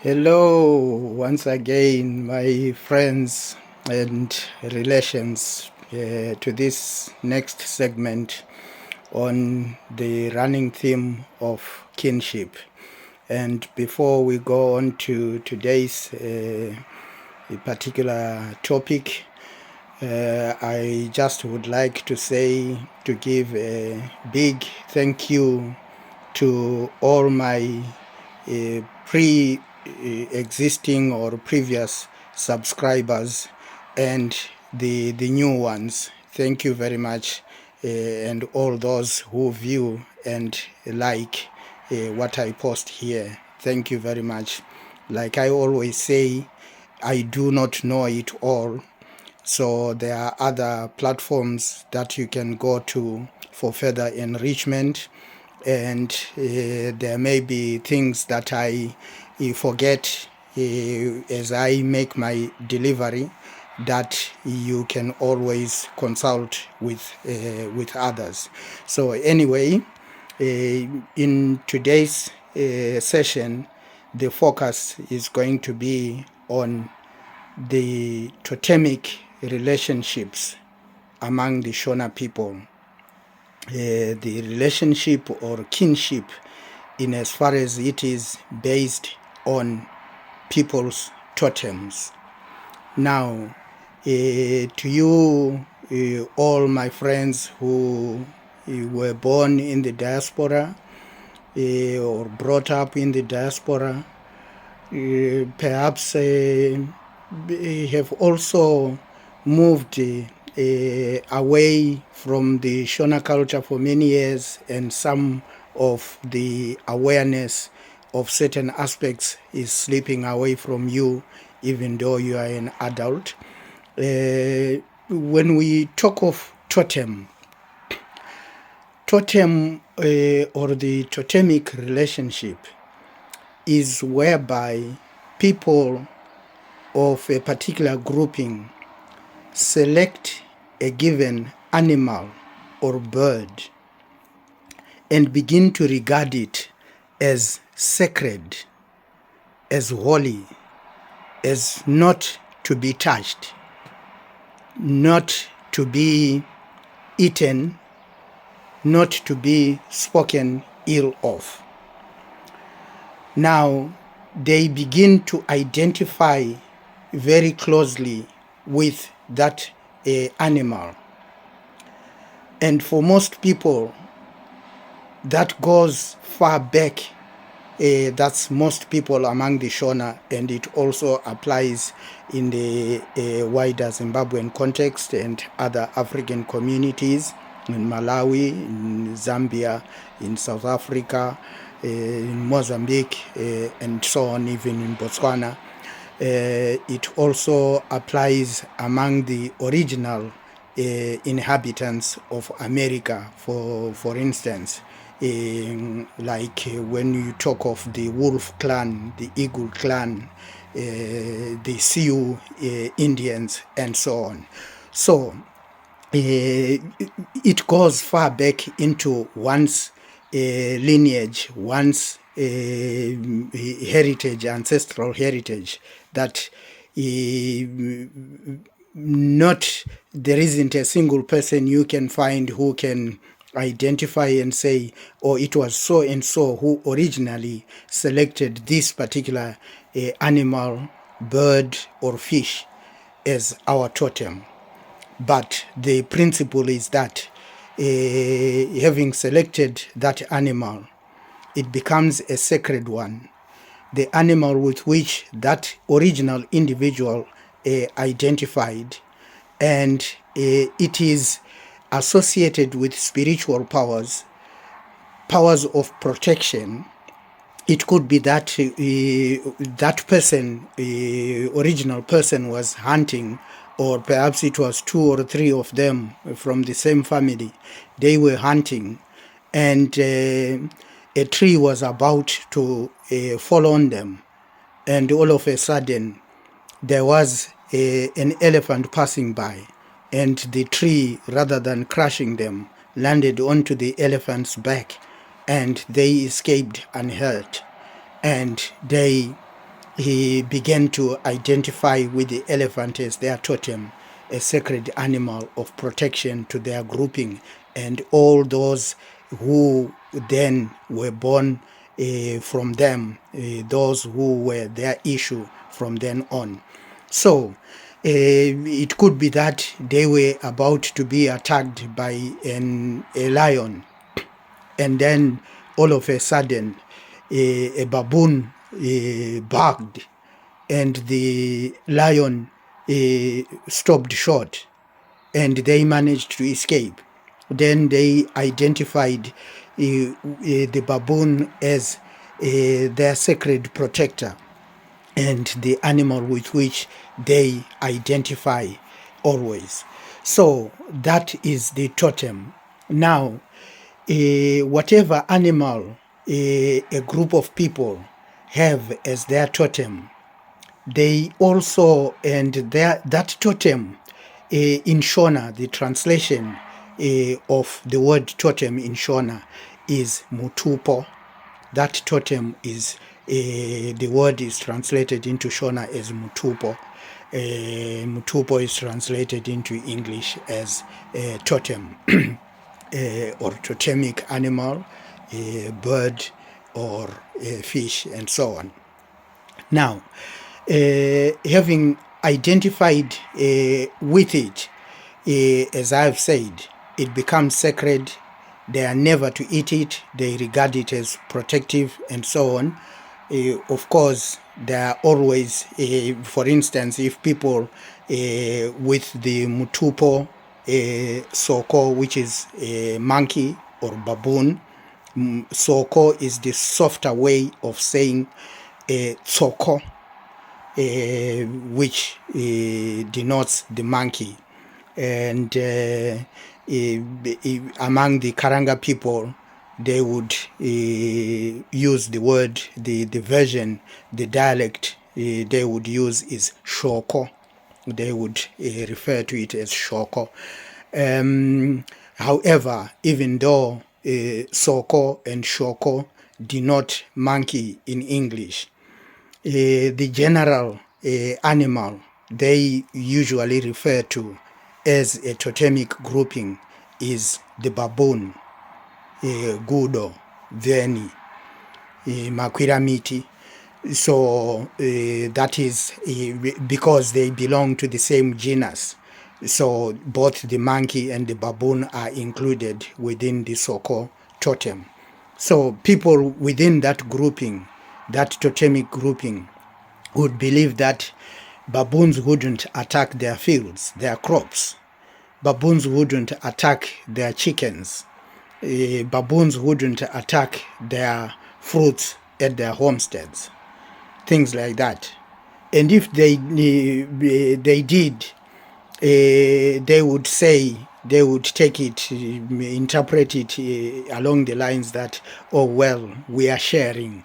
Hello, once again, my friends and relations, to this next segment on the running theme of kinship. And before we go on to today's particular topic, I just would like to give a big thank you to all my pre-existing or previous subscribers and the new ones. Thank you very much, and all those who view and like what I post here. Thank you very much. Like I always say, I do not know it all. So there are other platforms that you can go to for further enrichment, and there may be things that I forget as I make my delivery, that you can always consult with others. So anyway, in today's session, the focus is going to be on the totemic relationships among the Shona people. The relationship or kinship, in as far as it is based on people's totems. Now, to you, all my friends who were born in the diaspora or brought up in the diaspora, perhaps have also moved away from the Shona culture for many years, and some of the awareness of certain aspects is slipping away from you, even though you are an adult. When we talk of totem or the totemic relationship, is whereby people of a particular grouping select a given animal or bird and begin to regard it as sacred, as holy, as not to be touched, not to be eaten, not to be spoken ill of. Now, they begin to identify very closely with that animal. And for most people, that goes far back. That's most people among the Shona, and it also applies in the wider Zimbabwean context and other African communities, in Malawi, in Zambia, in South Africa, in Mozambique, and so on, even in Botswana. It also applies among the original inhabitants of America, for instance, like when you talk of the Wolf Clan, the Eagle Clan, the Sioux Indians, and so on. So it goes far back into one's lineage, one's heritage, ancestral heritage, that there isn't a single person you can find who can identify and say, oh, it was so and so who originally selected this particular animal, bird, or fish as our totem. But the principle is that having selected that animal, it becomes a sacred one. The animal with which that original individual identified, and it is associated with spiritual powers of protection. It could be that that person, original person, was hunting, or perhaps it was 2 or 3 of them from the same family. They were hunting, and a tree was about to fall on them, and all of a sudden there was an elephant passing by, and the tree, rather than crushing them, landed onto the elephant's back, and they escaped unhurt, and they he began to identify with the elephant as their totem, a sacred animal of protection to their grouping, and all those who then were born from them, those who were their issue from then on. So it could be that they were about to be attacked by a lion, and then all of a sudden a baboon barked, and the lion stopped short, and they managed to escape. Then they identified the baboon as their sacred protector and the animal with which they identify always. So that is the totem. Now, whatever animal a group of people have as their totem, they also, and that totem in Shona, the translation of the word totem in Shona is Mitupo. That totem is, the word is translated into Shona as Mitupo. Mitupo is translated into English as totem or totemic animal, bird, or fish, and so on. Now, having identified with it, as I've said, it becomes sacred. They are never to eat it. They regard it as protective and so on. Of course, there are always, for instance, if people with the Mitupo soko, which is a monkey or baboon, soko is the softer way of saying tsoko, which denotes the monkey. And among the Karanga people, they would use the word, the version, the dialect they would use is shoko. They would refer to it as shoko. However, even though soko and shoko denote monkey in English, the general animal they usually refer to as a totemic grouping is the baboon, gudo, veni, makwiramiti. So that is because they belong to the same genus. So both the monkey and the baboon are included within the Soko totem. So people within that grouping, that totemic grouping, would believe that baboons wouldn't attack their fields, their crops. Baboons wouldn't attack their chickens. Baboons wouldn't attack their fruits at their homesteads. Things like that. And if they did, they would say, they would take it, interpret it along the lines that, oh, well, we are sharing.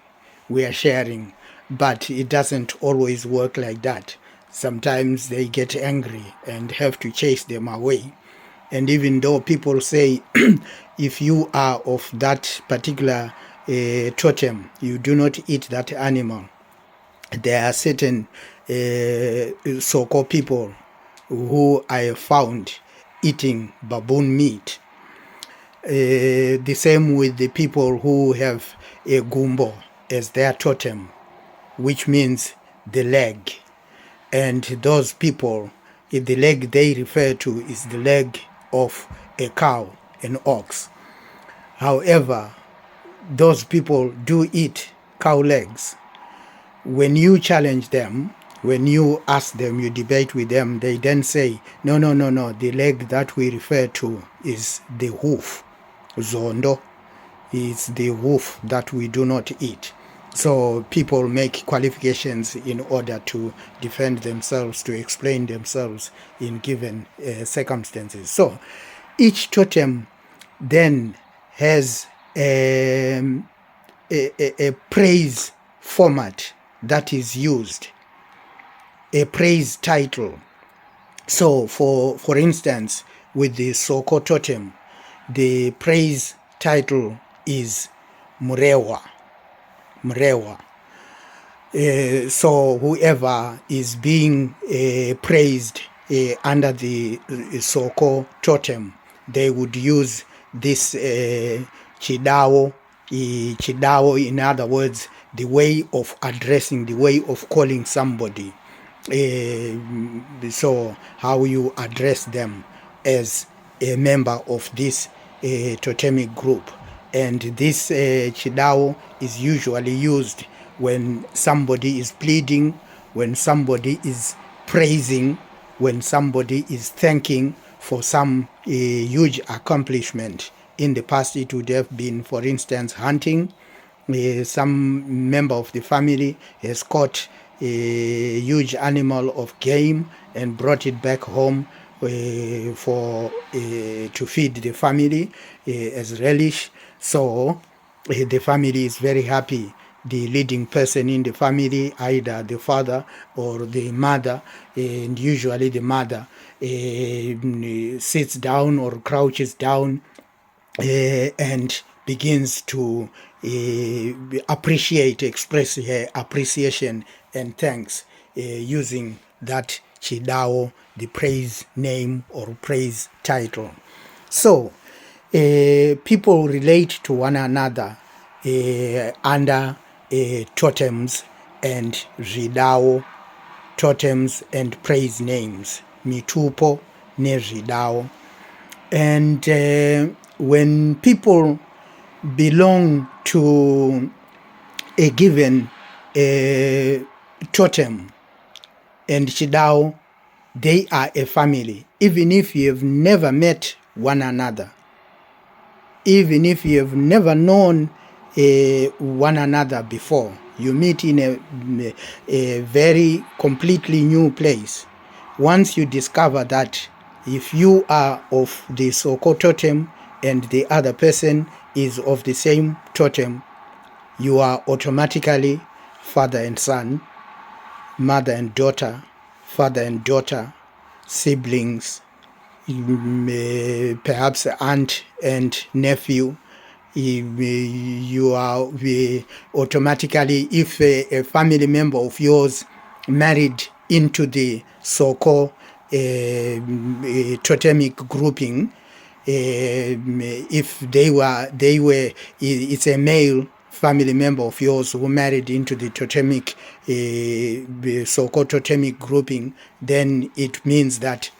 But it doesn't always work like that. Sometimes they get angry and have to chase them away. And even though people say, if you are of that particular totem, you do not eat that animal, there are certain so-called people who I have found eating baboon meat. The same with the people who have a gumbo as their totem, which means the leg. And those people, the leg they refer to is the leg of a cow, an ox. However, those people do eat cow legs. When you challenge them, when you ask them, you debate with them, they then say, no, the leg that we refer to is the hoof. Zondo is the hoof that we do not eat. So people make qualifications in order to defend themselves, to explain themselves in given circumstances. So each totem then has a praise format that is used, a praise title. So for instance, with the Soko totem, the praise title is Mrewa. So whoever is being praised under the so-called totem, they would use this Zvidawo. Zvidawo, in other words, the way of addressing, the way of calling somebody. So how you address them as a member of this totemic group. And this Zvidawo is usually used when somebody is pleading, when somebody is praising, when somebody is thanking for some huge accomplishment. In the past, it would have been, for instance, hunting. Some member of the family has caught a huge animal of game and brought it back home for to feed the family as relish. So the family is very happy. The leading person in the family, either the father or the mother, and usually the mother sits down or crouches down and begins to express her appreciation and thanks using that Zvidawo, the praise name or praise title. So people relate to one another under totems and Zvidawo, totems and praise names, Mitupo, nezvidawo. And when people belong to a given totem and Zvidawo, they are a family. Even if you have never met one another, even if you have never known one another before, you meet in a very completely new place. Once you discover that if you are of the so-called totem and the other person is of the same totem, you are automatically father and son, mother and daughter, father and daughter, siblings, perhaps aunt and nephew. You are automatically, if a family member of yours married into the so-called totemic grouping, if they were, it's a male family member of yours who married into the totemic, so-called totemic grouping, then it means that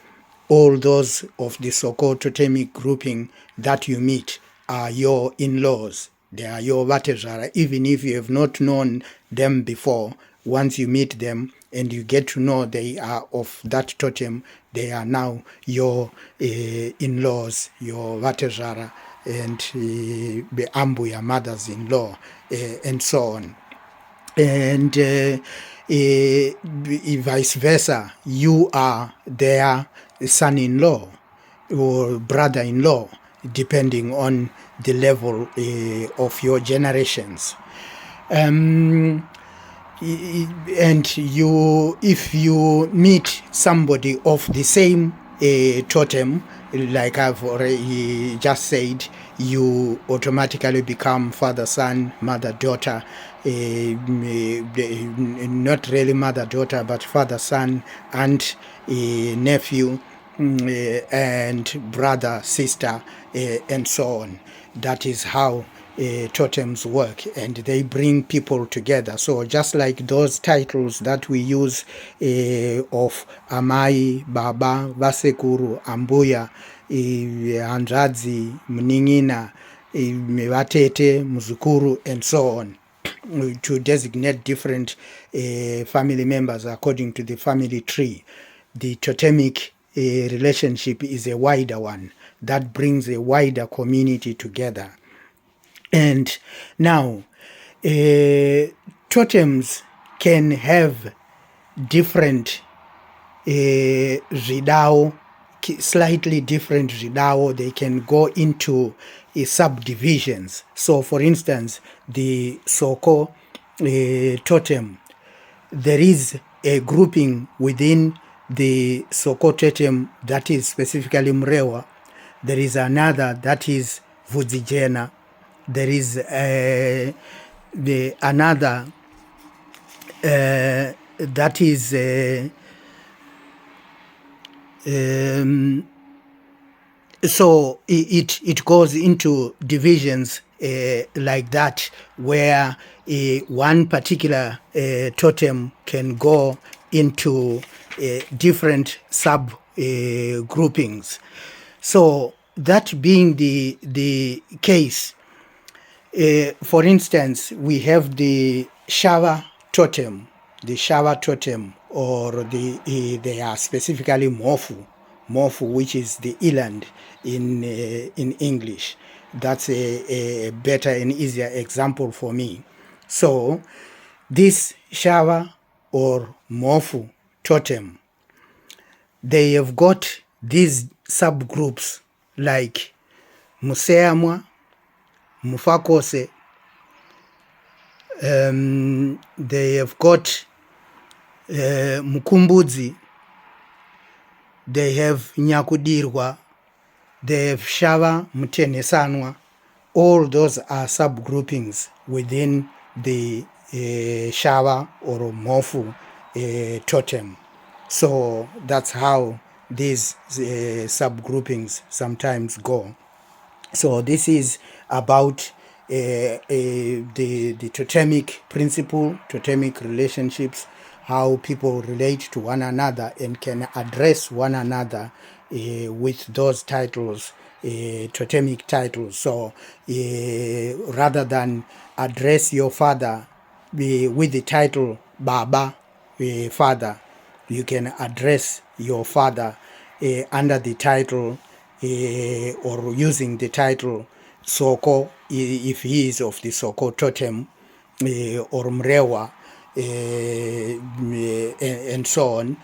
all those of the so-called totemic grouping that you meet are your in-laws. They are your vatezara, even if you have not known them before. Once you meet them and you get to know they are of that totem, they are now your in-laws, your vatezara, and the Ambhuya mothers-in-law, and so on. And vice versa, you are their son-in-law or brother-in-law, depending on the level of your generations. And you, if you meet somebody of the same totem, like I've already just said, you automatically become father, son, mother, daughter. Not really mother, daughter, but father, son, aunt, nephew, and brother, sister, and so on. That is how totems work, and they bring people together. So just like those titles that we use of Amayi, Baba, VaSekuru, Ambhuya, Handradzi, Mningina, Vatete, Muzukuru, and so on, to designate different family members according to the family tree. The totemic relationship is a wider one that brings a wider community together. And now, totems can have different Zvidawo, slightly different Zvidawo. They can go into subdivisions. So, for instance, the so-called totem, there is a grouping within the so-called totem that is specifically Mrewa. There is another that is Vudzijena. There is another that is so it goes into divisions like that, where one particular totem can go into different sub groupings. So that being the case, for instance, we have the shower totem, or they are specifically mofu, which is the eland in English. That's a better and easier example for me. So this shower or mofu totem, they have got these subgroups like museamwa, mufakose. They have got mukumbudzi, they have nyakudirwa, they have shava mutenesanwa. All those are subgroupings within the shava or mofu totem. So that's how these subgroupings sometimes go. So this is about the totemic principle, totemic relationships, how people relate to one another and can address one another with those titles, totemic titles. So rather than address your father with the title Baba, father, you can address your father under the title or using the title Soko, if he is of the Soko totem, or Mrewa, and so on.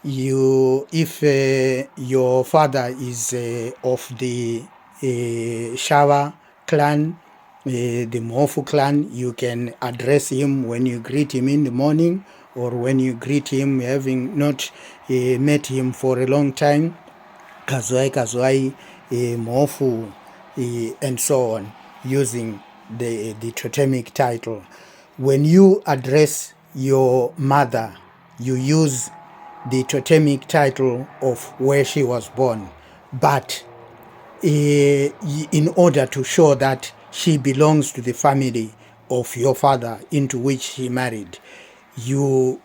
If your father is of the Shawa clan, the Mofu clan, you can address him when you greet him in the morning, or when you greet him having not met him for a long time, Kazwai, Mofu, and so on, using the totemic title. When you address your mother, you use the totemic title of where she was born, but in order to show that she belongs to the family of your father into which he married, you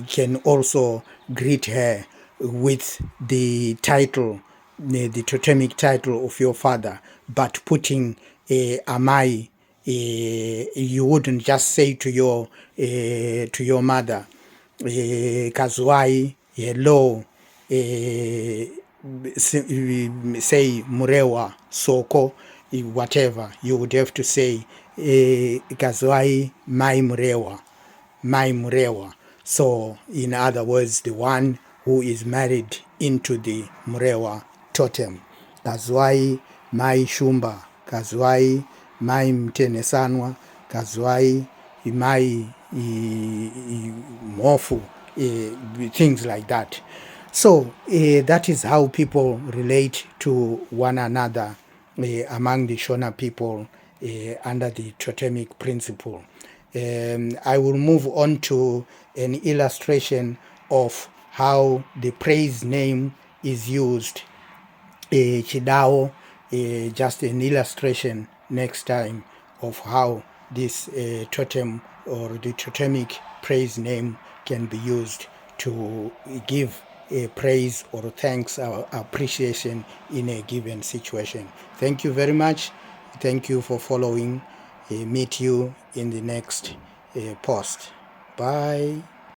can also greet her with the title, the totemic title of your father, but putting Amayi. You wouldn't just say to your mother, Kazwai, hello, say Murewa, Soko, whatever. You would have to say Kazwai, my Murewa. So, in other words, the one who is married into the Murewa totem. Kazwai, my Shumba, Kazwai, my Mtenesanwa, Kazwai, my Mofu, things like that. So that is how people relate to one another among the Shona people under the totemic principle. I will move on to an illustration of how the praise name is used. Zvidawo, just an illustration next time of how this totem or the totemic praise name can be used to give praise or thanks or appreciation in a given situation. Thank you very much. Thank you for following. Meet you in the next post. Bye.